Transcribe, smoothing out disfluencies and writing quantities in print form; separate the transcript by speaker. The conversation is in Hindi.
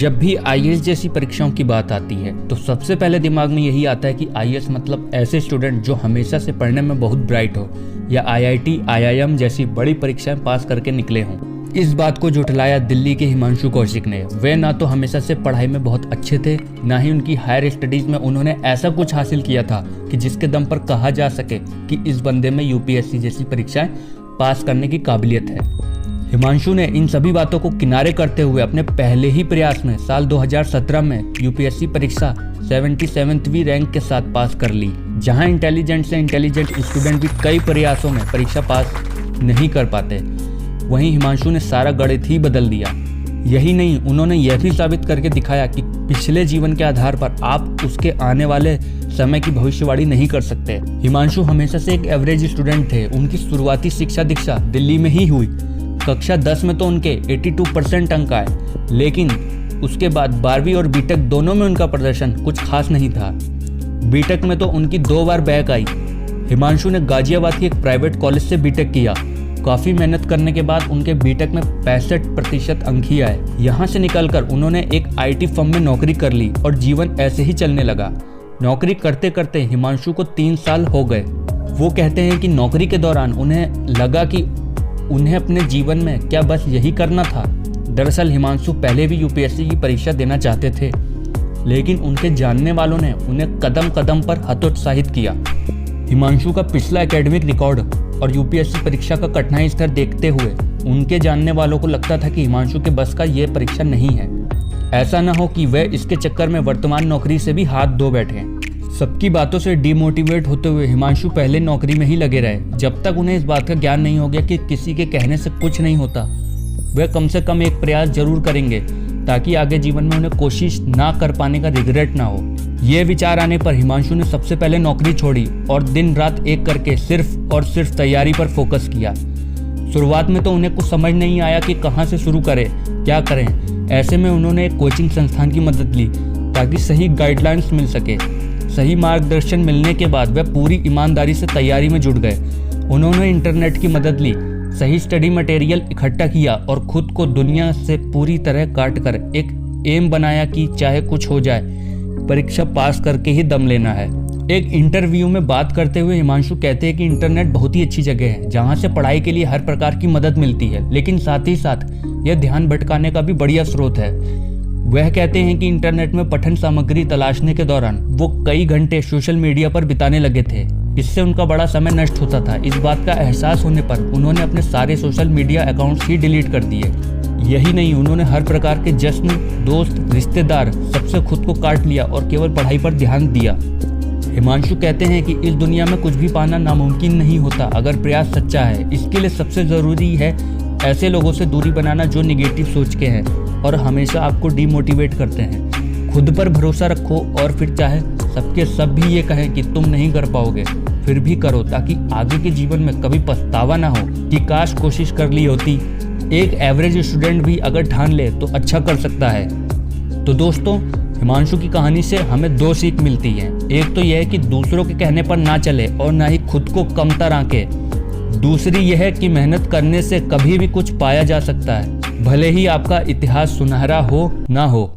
Speaker 1: जब भी आईएएस जैसी परीक्षाओं की बात आती है तो सबसे पहले दिमाग में यही आता है कि आईएएस मतलब ऐसे स्टूडेंट जो हमेशा से पढ़ने में बहुत ब्राइट हो या आईआईटी, आईआईएम जैसी बड़ी परीक्षाएं पास करके निकले हों। इस बात को झुठलाया दिल्ली के हिमांशु कौशिक ने। वे ना तो हमेशा से पढ़ाई में बहुत अच्छे थे, ना ही उनकी हायर स्टडीज में उन्होंने ऐसा कुछ हासिल किया था कि जिसके दम पर कहा जा सके कि इस बंदे में यूपीएससी जैसी परीक्षाएं पास करने की काबिलियत है। हिमांशु ने इन सभी बातों को किनारे करते हुए अपने पहले ही प्रयास में साल 2017 में यूपीएससी परीक्षा 77वीं रैंक के साथ पास कर ली। जहां इंटेलिजेंट से इंटेलिजेंट स्टूडेंट भी कई प्रयासों में परीक्षा पास नहीं कर पाते, वहीं हिमांशु ने सारा गणित ही बदल दिया। यही नहीं, उन्होंने यह भी साबित करके दिखाया कि पिछले जीवन के आधार पर आप उसके आने वाले समय की भविष्यवाणी नहीं कर सकते। हिमांशु हमेशा से एक एवरेज स्टूडेंट थे। उनकी शुरुआती शिक्षा दीक्षा दिल्ली में ही हुई। कक्षा 10 में तो उनके 82% अंक आए, लेकिन उसके बाद 12वीं और बीटेक दोनों में उनका प्रदर्शन कुछ खास नहीं था। बीटेक में तो उनकी 2 बार बैक आई। हिमांशु ने गाजियाबाद की एक प्राइवेट कॉलेज से बीटेक किया। काफ़ी मेहनत करने के बाद उनके बीटेक में 65% अंक ही आए। यहाँ से निकलकर उन्होंने एक आईटी फर्म में नौकरी कर ली और जीवन ऐसे ही चलने लगा। नौकरी करते करते हिमांशु को 3 साल हो गए। वो कहते हैं कि नौकरी के दौरान उन्हें लगा कि उन्हें अपने जीवन में क्या बस यही करना था। दरअसल हिमांशु पहले भी यूपीएससी की परीक्षा देना चाहते थे, लेकिन उनके जानने वालों ने उन्हें कदम कदम पर हतोत्साहित किया। हिमांशु का पिछला एकेडमिक रिकॉर्ड और यूपीएससी परीक्षा का कठिनाई स्तर देखते हुए उनके जानने वालों को लगता था कि हिमांशु के बस का यह परीक्षा नहीं है। ऐसा न हो कि वे इसके चक्कर में वर्तमान नौकरी से भी हाथ धो बैठे। सबकी बातों से डिमोटिवेट होते हुए हिमांशु पहले नौकरी में ही लगे रहे। जब तक उन्हें इस बात का ज्ञान नहीं हो गया कि किसी के कहने से कुछ नहीं होता, वे कम से कम एक प्रयास जरूर करेंगे ताकि आगे जीवन में उन्हें कोशिश ना कर पाने का रिग्रेट ना हो। ये विचार आने पर हिमांशु ने सबसे पहले नौकरी छोड़ी और दिन रात एक करके सिर्फ और सिर्फ तैयारी पर फोकस किया। शुरुआत में तो उन्हें कुछ समझ नहीं आया कि कहाँ से शुरू करें, क्या करें। ऐसे में उन्होंने एक कोचिंग संस्थान की मदद ली ताकि सही गाइडलाइंस मिल सके। सही मार्गदर्शन मिलने के बाद वे पूरी ईमानदारी से तैयारी में जुट गए। उन्होंने इंटरनेट की मदद ली, सही स्टडी मटेरियल इकट्ठा किया और खुद को दुनिया से पूरी तरह काट कर एक एम बनाया कि चाहे कुछ हो जाए, परीक्षा पास करके ही दम लेना है। एक इंटरव्यू में बात करते हुए हिमांशु कहते हैं कि इंटरनेट बहुत ही अच्छी जगह है जहां से पढ़ाई के लिए हर प्रकार की मदद मिलती है, लेकिन साथ ही साथ यह ध्यान भटकाने का भी बढ़िया स्रोत है। वह कहते हैं कि इंटरनेट में पठन सामग्री तलाशने के दौरान वो कई घंटे सोशल मीडिया पर बिताने लगे थे। इससे उनका बड़ा समय नष्ट होता था। इस बात का एहसास होने पर उन्होंने अपने सारे सोशल मीडिया अकाउंट्स ही डिलीट कर दिए। यही नहीं, उन्होंने हर प्रकार के जश्न, दोस्त, रिश्तेदार सबसे खुद को काट लिया और केवल पढ़ाई पर ध्यान दिया। हिमांशु कहते हैं कि इस दुनिया में कुछ भी पाना नामुमकिन नहीं होता अगर प्रयास सच्चा है। इसके लिए सबसे ज़रूरी है ऐसे लोगों से दूरी बनाना जो निगेटिव सोच के हैं और हमेशा आपको डिमोटिवेट करते हैं। खुद पर भरोसा रखो और फिर चाहे सबके सब भी ये कहें कि तुम नहीं कर पाओगे, फिर भी करो ताकि आगे के जीवन में कभी पछतावा ना हो कि काश कोशिश कर ली होती। एक एवरेज स्टूडेंट भी अगर ठान ले तो अच्छा कर सकता है। तो दोस्तों, हिमांशु की कहानी से हमें 2 सीख मिलती हैं। एक तो यह है कि दूसरों के कहने पर ना चले और ना ही खुद को कमतर आंके। दूसरी यह है कि मेहनत करने से कभी भी कुछ पाया जा सकता है, भले ही आपका इतिहास सुनहरा हो ना हो।